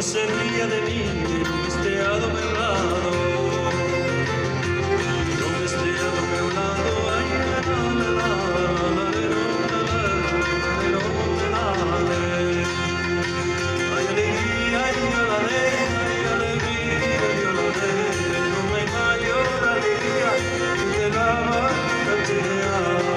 se ría de mí, no estea do meu lado, no estea do meu lado, ai, la, la, la, la, la, la, la, la, la, ai, alegría, ai, alegría, non hai maior alegría que la barcacheada.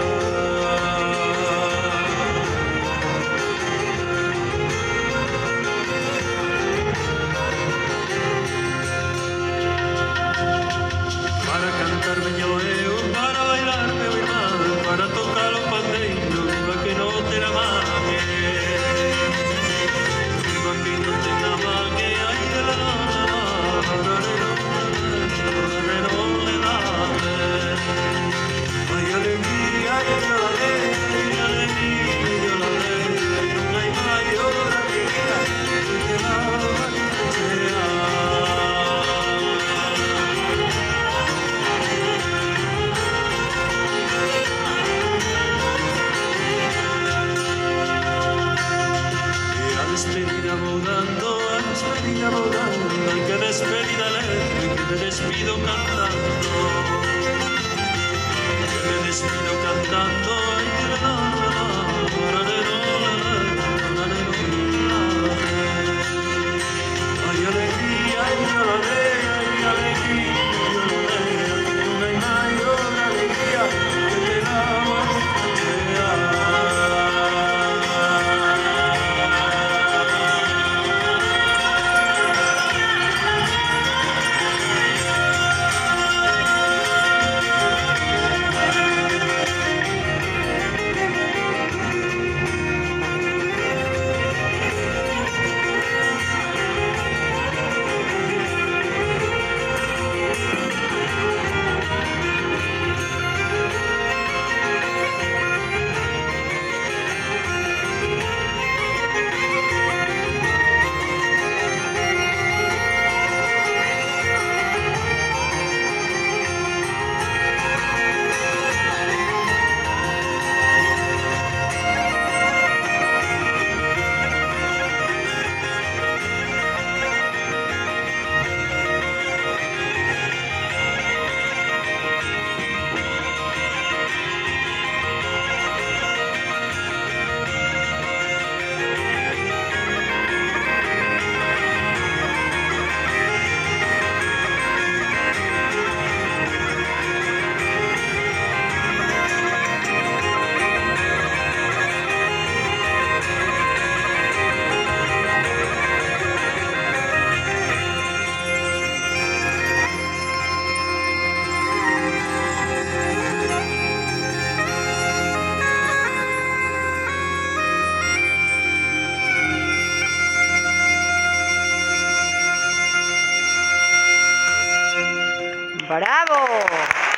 Para cantar veño eu, para bailar meu irmán, para tocar o pandeiro, a que non terá mame, a que non terá mame, ai, la, la, la, la, la, ai, alegría, ai, alegría, non hai maior alegría que la barcacheada. A despedida vou dando, ai que despedida leve, que me despido cantando, que me despido cantando, ai la la la la la la la, ai alegría, ai alegría, ai alegría, non hai maior alegría que la barcacheada. ¡Bravo!